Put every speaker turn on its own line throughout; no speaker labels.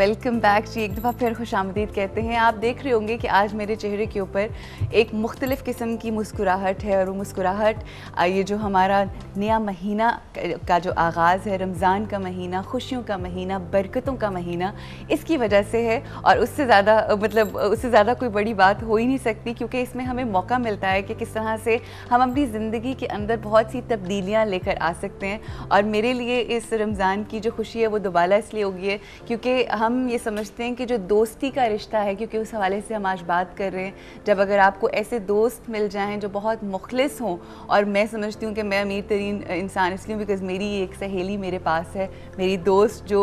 Welcome back जी। एक दफ़ा फिर खुशामदीद कहते हैं। आप देख रहे होंगे कि आज मेरे चेहरे के ऊपर एक मुख्तलिफ़ किस्म की मुस्कुराहट है, और वो मुस्कुराहट ये जो हमारा नया महीना का जो आगाज़ है, रमज़ान का महीना, खुशियों का महीना, बरकतों का महीना, इसकी वजह से है। और उससे ज़्यादा कोई बड़ी बात हो ही नहीं सकती, क्योंकि इसमें हमें मौका मिलता है कि किस तरह से हम अपनी ज़िंदगी के अंदर बहुत सी तब्दीलियाँ लेकर आ सकते हैं। और मेरे लिए इस रमज़ान की जो खुशी है वो दोबारा इसलिए होगी है क्योंकि हम ये समझते हैं कि जो दोस्ती का रिश्ता है, क्योंकि उस हवाले से हम आज बात कर रहे हैं, जब अगर आपको ऐसे दोस्त मिल जाएं जो बहुत मुखलिस हों, और मैं समझती हूँ कि मैं अमीर तरीन इंसान इसलिए हूँ बिकॉज़ मेरी एक सहेली मेरे पास है, मेरी दोस्त जो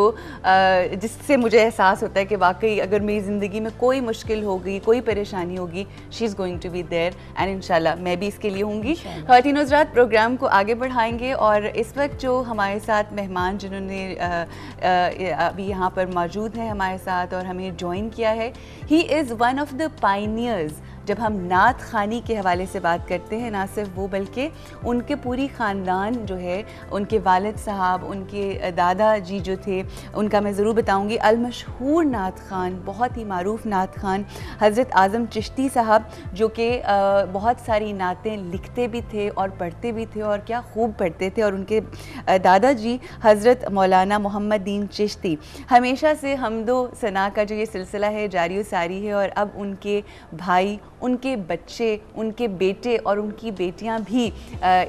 जिससे मुझे एहसास होता है कि वाकई अगर मेरी ज़िंदगी में कोई मुश्किल होगी, कोई परेशानी होगी, she is going to be there, and इंशाल्लाह मैं भी इसके लिए होंगी। ख़वातीन हज़रात, प्रोग्राम को आगे बढ़ाएंगे, और इस वक्त जो हमारे साथ मेहमान जिन्होंने अभी यहाँ पर मौजूद हैं हमारे साथ और हमें ज्वाइन किया है, he is one of the pioneers. जब हम नात ख़ानी के हवाले से बात करते हैं, ना सिर्फ वो बल्कि उनके पूरी ख़ानदान जो है, उनके वालिद साहब, उनके दादा जी जो थे, उनका मैं ज़रूर बताऊंगी। अलमशहूर नात ख़ान, बहुत ही मारूफ़ नात ख़ान हज़रत आज़म चिश्ती साहब, जो कि बहुत सारी नातें लिखते भी थे और पढ़ते भी थे, और क्या खूब पढ़ते थे। और उनके दादाजी हज़रत मौलाना मोहम्मद दीन चिश्ती, हमेशा से हमदो सना का जो ये सिलसिला है जारी सारी है, और अब उनके भाई, उनके बच्चे, उनके बेटे और उनकी बेटियां भी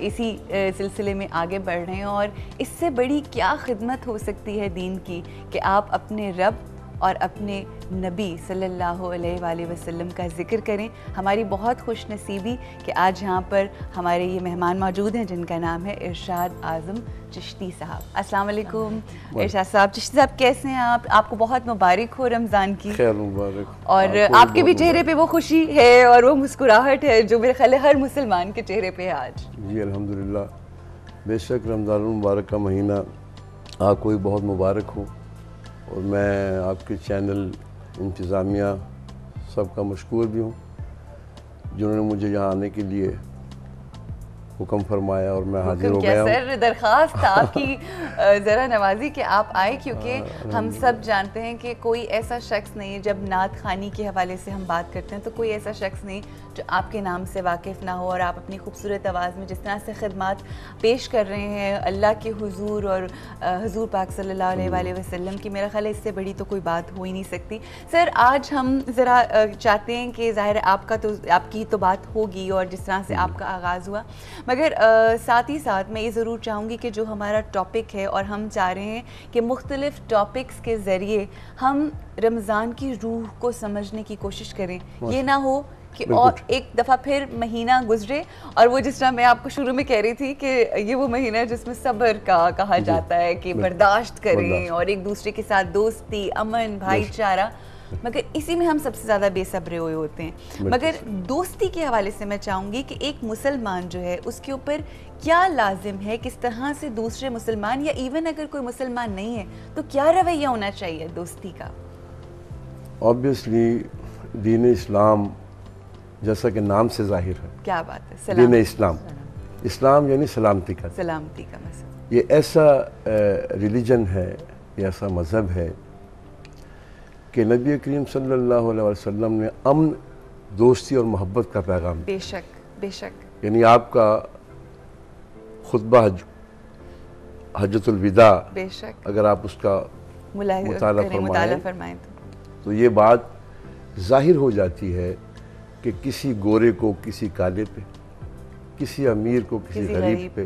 इसी सिलसिले में आगे बढ़ रहे हैं। और इससे बड़ी क्या खिदमत हो सकती है दीन की कि आप अपने रब और अपने नबी सल्लल्लाहु अलैहि वसल्लम का ज़िक्र करें। हमारी बहुत खुश नसीबी कि आज यहाँ पर हमारे ये मेहमान मौजूद हैं जिनका नाम है इरशाद आज़म चिश्ती साहब। अस्सलाम वालेकुम इरशाद साहब। चिश्ती साहब कैसे हैं आप? आपको बहुत मुबारक हो रमज़ान की।
खैर मुबारक।
और आपके भी चेहरे पे वो खुशी है और वो मुस्कुराहट है जो मेरे ख्याल है हर मुसलमान के चेहरे पे है आज।
जी अल्हम्दुलिल्लाह। बेशक रमज़ान मुबारक का महीना आपको भी बहुत मुबारक हो, और मैं आपके चैनल इंतज़ामिया सबका मशकूर भी हूँ जिन्होंने मुझे यहाँ आने के लिए हुक्म फरमाया, और मैं हाजिर हो गया हूँ।
सर, दरख्वास्त था आपकी ज़रा नवाजी कि आप आए, क्योंकि हम सब जानते हैं कि कोई ऐसा शख्स नहीं, जब नात ख़ानी के हवाले से हम बात करते हैं तो कोई ऐसा शख्स नहीं जो आपके नाम से वाकिफ़ ना हो, और आप अपनी खूबसूरत आवाज़ में जिस तरह से खिदमत पेश कर रहे हैं अल्लाह के हुजूर और हुजूर पाक सल्लल्लाहु अलैहि वसल्लम की, मेरा ख्याल है इससे बड़ी तो कोई बात हो ही नहीं सकती। सर, आज हम ज़रा चाहते हैं कि ज़ाहिर आपकी तो बात होगी, और जिस तरह से आपका आगाज़ हुआ, मगर साथ ही साथ मैं ये ज़रूर चाहूँगी कि जो हमारा टॉपिक है, और हम चाह रहे हैं कि मुख्तलिफ़ टॉपिक्स के ज़रिए हम रमज़ान की रूह को समझने की कोशिश करें। ये ना हो कि और एक दफ़ा फिर महीना गुजरे, और वो जिस तरह मैं आपको शुरू में कह रही थी कि ये वो महीना है जिसमें सब्र का कहा जाता है कि बर्दाश्त करें और एक दूसरे के साथ दोस्ती, अमन, भाईचारा, मगर इसी में हम सबसे ज़्यादा बेसब्रे हुए होते हैं। मगर दोस्ती के हवाले से मैं चाहूँगी कि एक मुसलमान जो है उसके ऊपर क्या लाजिम है, किस तरह से दूसरे मुसलमान, या इवन अगर कोई मुसलमान नहीं है तो क्या रवैया होना चाहिए दोस्ती का?
ऑब्वियसली दीन इस्लाम जैसा कि नाम से जाहिर है,
क्या बात है,
दीन इस्लाम, इस्लाम यानी सलामती का
मसला।
ये ऐसा रिलीजन है, ये ऐसा मज़हब है कि नबी करीम सल्लल्लाहु अलैहि वसल्लम ने अमन, दोस्ती और मोहब्बत का पैगाम।
बेशक बेशक। यानी
आपका खुतबा हज्जतुल विदा,
बेशक
अगर आप उसका मुताला फरमाएं तो ये बात जाहिर हो जाती है कि किसी गोरे को किसी काले पे, किसी अमीर को किसी गरीब पे,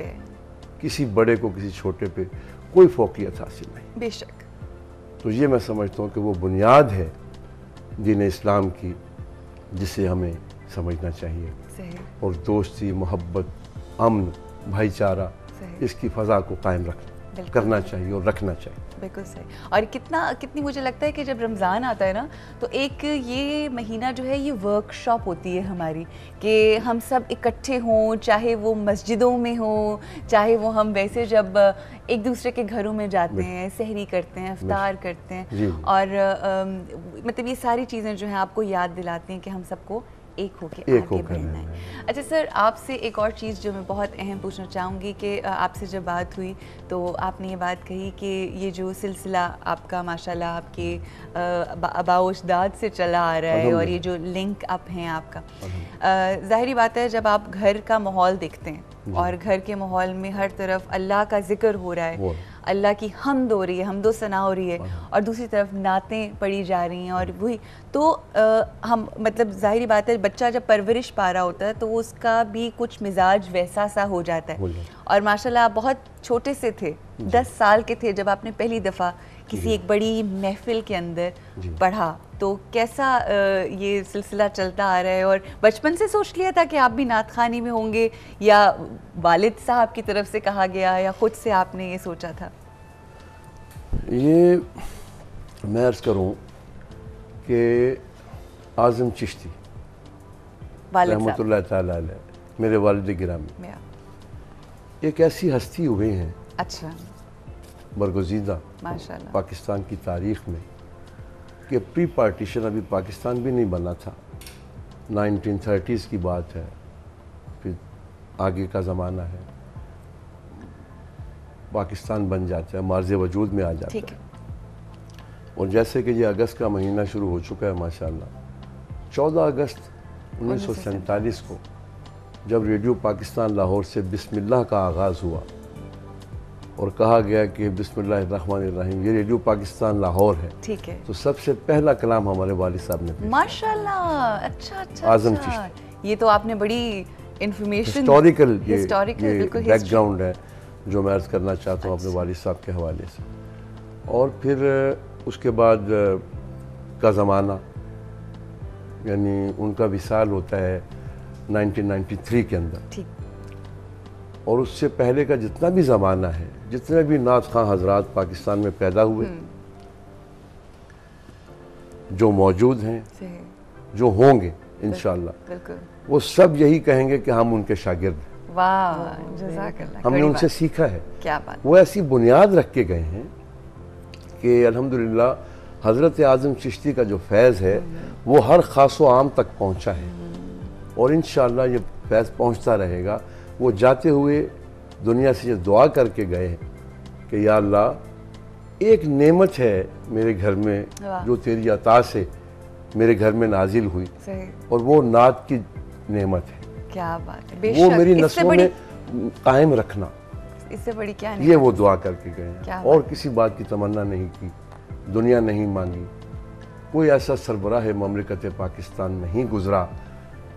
किसी बड़े को किसी छोटे पे कोई फौकियत हासिल नहीं।
बेशक।
तो ये मैं समझता हूँ कि वो बुनियाद है दीन इस्लाम की, जिसे हमें समझना चाहिए।
सही।
और दोस्ती, मोहब्बत, अमन, भाईचारा, इसकी फ़ज़ा को कायम करना चाहिए और रखना चाहिए।
बिल्कुल सही। और कितनी मुझे लगता है कि जब रमज़ान आता है ना, तो एक ये महीना जो है ये वर्कशॉप होती है हमारी, कि हम सब इकट्ठे हों, चाहे वो मस्जिदों में हो, चाहे वो हम वैसे जब एक दूसरे के घरों में जाते हैं, सहरी करते हैं, इफ्तार करते हैं, और मतलब ये सारी चीज़ें जो हैं आपको याद दिलाती हैं कि हम सबको एक होके
एक
आगे
होकर
बढ़ना है। अच्छा सर, आपसे एक और चीज़ जो मैं बहुत अहम पूछना चाहूँगी कि आपसे जब बात हुई तो आपने ये बात कही कि ये जो सिलसिला आपका माशाल्लाह आपके आबाओ अजदाद से चला आ रहा है, और ये जो लिंक अप हैं आपका, ज़ाहिरी बात है जब आप घर का माहौल देखते हैं और घर के माहौल में हर तरफ अल्लाह का जिक्र हो रहा है, अल्लाह की हम्द हो रही है, हम्दो सना हो रही है, और दूसरी तरफ नातें पढ़ी जा रही हैं, और वही तो हम मतलब ज़ाहिरी बात है बच्चा जब परवरिश पा रहा होता है तो उसका भी कुछ मिजाज वैसा सा हो जाता है। और माशाल्लाह आप बहुत छोटे से थे, 10 साल के थे जब आपने पहली दफ़ा किसी एक बड़ी महफिल के अंदर पढ़ा, तो कैसा ये सिलसिला चलता आ रहा है, और बचपन से सोच लिया था कि आप भी नात खानी में होंगे, या वालिद साहब की तरफ से कहा गया, या खुद से आपने ये सोचा था?
ये मैं अर्ज़ करूँ कि आज़म चिश्ती रहमतुल्लाह ताला अलैह मेरे वालिद गिरामी एक ऐसी हस्ती हुए हैं,
अच्छा,
बरगुज़ीदा
माशाल्लाह,
पाकिस्तान की तारीख़ में, कि प्री पार्टीशन अभी पाकिस्तान भी नहीं बना था, 1930s की बात है, फिर आगे का ज़माना है, पाकिस्तान बन जाता है, मार्ज़ वजूद में आ जाता है। और जैसे कि ये अगस्त का महीना शुरू हो चुका है माशाल्लाह, 14 अगस्त 1947 को जब रेडियो पाकिस्तान लाहौर से बिस्मिल्लाह का आगाज़ हुआ और कहा गया कि बिस्मिल्लाहिर्रहमानिर्रहीम, ये रेडियो पाकिस्तान लाहौर है, ठीक है, तो सबसे पहला कलाम हमारे वालिद साहब ने,
माशाल्लाह, अच्छा अच्छा,
आज़म चिश्ती।
ये तो आपने बड़ी इंफॉर्मेशन,
हिस्टोरिकल ये
बैकग्राउंड
है जो मैं अर्ज़ करना चाहता हूँ अपने वालिद साहब के हवाले से। और फिर उसके बाद का ज़माना, यानी उनका विसाल होता है 1993 के अंदर, ठीक, और उससे पहले का जितना भी ज़माना है, जितने भी नात खां हजरात पाकिस्तान में पैदा हुए, जो मौजूद हैं, जो होंगे इंशाअल्लाह, वो सब यही कहेंगे कि हम उनके शागिर्द हैं।
वाह, जज़ाकल्लाह,
हमने उनसे सीखा है,
क्या बात।
वो ऐसी बुनियाद रख के गए हैं कि अल्हम्दुलिल्लाह हज़रत आज़म चिश्ती का जो फैज़ है वो हर ख़ास व आम तक पहुँचा है, और इंशाअल्लाह ये फैज़ पहुँचता रहेगा। वो जाते हुए दुनिया से ये दुआ करके गए हैं कि या अल्लाह, एक नेमत है मेरे घर में जो तेरी अता से मेरे घर में नाजिल हुई, और वो नात की नेमत है।
क्या बात है,
वो मेरी नस्लों में कायम रखना,
इससे बड़ी क्या
ये वो दुआ करके गए हैं, और किसी बात की तमन्ना नहीं की, दुनिया नहीं मांगी। कोई ऐसा सरबराह ममलिकत पाकिस्तान नहीं गुजरा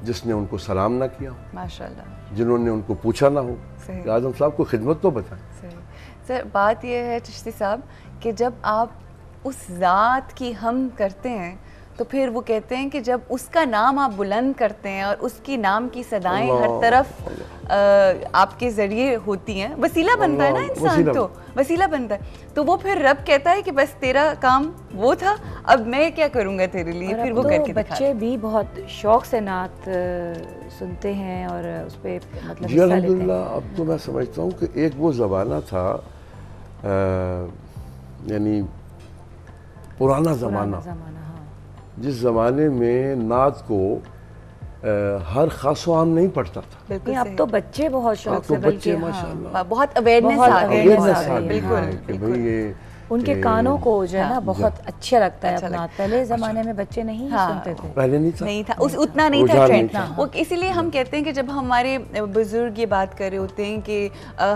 जिसने उनको सलाम ना किया,
माशाल्लाह,
जिन्होंने उनको पूछा ना हो कि आज़म साहब को खिदमत तो बताएं।
सर, बात यह है चिश्ती साहब कि जब आप उस ज़ात की हम करते हैं तो फिर वो कहते हैं कि जब उसका नाम आप बुलंद करते हैं और उसकी नाम की सदाएं हर तरफ आपके ज़रिए होती हैं, वसीला बनता है ना इंसान, तो वसीला बनता है, तो वो फिर रब कहता है कि बस तेरा काम वो था, अब मैं क्या करूँगा तेरे लिए, फिर वो करके
बच्चे भी बहुत शौक से नात सुनते हैं और उस पर मतलब
जी अल्हम्दुलिल्लाह। अब तो मैं समझता हूँ कि एक वो ज़माना था, यानी पुराना ज़माना, जिस ज़माने में नात को हर खास आम नहीं पढ़ता था।
बिल्कुल, अब तो बच्चे बहुत शौक से,
बच्चे माशाल्लाह
बहुत अवेयरनेस आ गई है, बिल्कुल
कि भाई ये
उनके कानों को जो है ना बहुत अच्छा लगता है अपना। पहले ज़माने में बच्चे नहीं सुनते थे,
पहले
नहीं था उतना नहीं था ट्रेंड। वो इसीलिए हम कहते हैं कि जब हमारे बुजुर्ग ये बात कर रहे होते हैं कि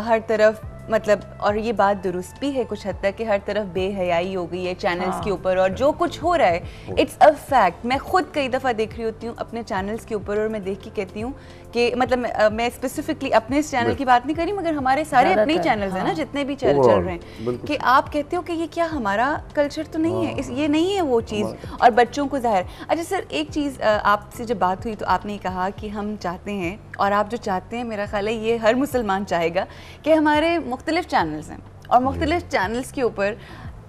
हर तरफ मतलब, और ये बात दुरुस्त भी है कुछ हद तक कि हर तरफ बेहयाई हो गई है चैनल्स के ऊपर, और जो कुछ हो रहा है इट्स अ फैक्ट। मैं खुद कई दफ़ा देख रही होती हूँ अपने चैनल्स के ऊपर, और मैं देख के कहती हूँ कि मतलब मैं स्पेसिफिकली अपने इस चैनल की बात नहीं करी, मगर हमारे सारे अपने चैनल्स हैं ना जितने भी चल रहे हैं, कि आप कहते हो कि ये क्या हमारा कल्चर तो नहीं है, ये नहीं है वो चीज़, और बच्चों को ज़ाहिर। अच्छा सर, एक चीज़ आपसे जब बात हुई तो आपने कहा कि हम चाहते हैं, और आप जो चाहते हैं मेरा ख्याल है ये हर मुसलमान चाहेगा, कि हमारे मुख्तलिफ चैनल्स हैं और मुख्तलिफ चैनल्स के ऊपर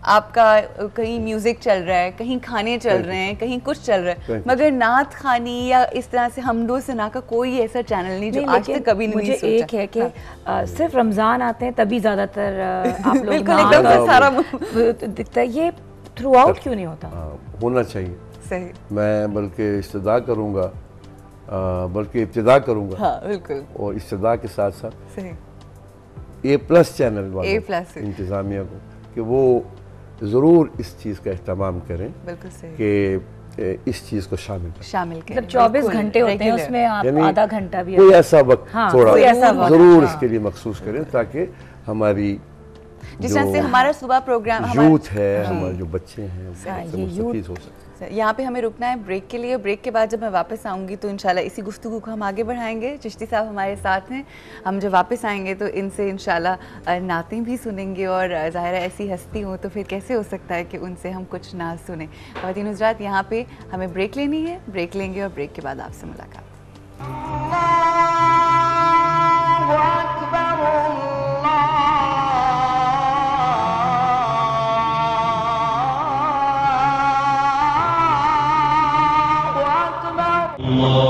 आपका कहीं म्यूज़िक चल रहा है, कहीं खाने चल रहे हैं, कहीं कुछ चल रहा है, मगर नात खानी या इस तरह से हमदो सना का कोई ऐसा चैनल नहीं जो आज तक कभी नहीं सोचा।
मुझे एक है कि सिर्फ रमज़ान आते हैं तभी ज़्यादातर आप लोग
बिल्कुल एकदम सारा
दिखता है, ये थ्रू आउट क्यों नहीं होता?
होना चाहिए।
सही।
मैं बल्कि इस्तदा करूँगा बल्कि इब्तिदा करूँगा।
हाँ बिल्कुल।
और इब्तिदा के साथ साथ
सही
A+ चैनल वालों
A+
इंतज़ामिया को कि वो ज़रूर इस चीज़ का अहतमाम करें
बिल्कुल सही
कि इस चीज़ को शामिल करें।
मतलब 24 घंटे होते हैं उसमें आप आधा घंटा भी
कोई ऐसा वक्त थोड़ा ज़रूर इसके लिए मखसूस करें ताकि हमारी
जिस तरह से हमारा सुबह प्रोग्राम
यूथ है, हमारे जो बच्चे हैं वो मुस्तफ़ीद हो सकते।
यहाँ पे हमें रुकना है ब्रेक के लिए। ब्रेक के बाद जब मैं वापस आऊँगी तो इंशाल्लाह इसी गुफ्तगू को हम आगे बढ़ाएंगे। चिश्ती साहब हमारे साथ हैं। हम जब वापस आएंगे तो इनसे इंशाल्लाह नातें भी सुनेंगे और ज़ाहिर है ऐसी हस्ती हो तो फिर कैसे हो सकता है कि उनसे हम कुछ ना सुने। ख़वातीन हज़रात, यहाँ पे हमें ब्रेक लेनी है, ब्रेक लेंगे और ब्रेक के बाद आपसे मुलाकात।
Allah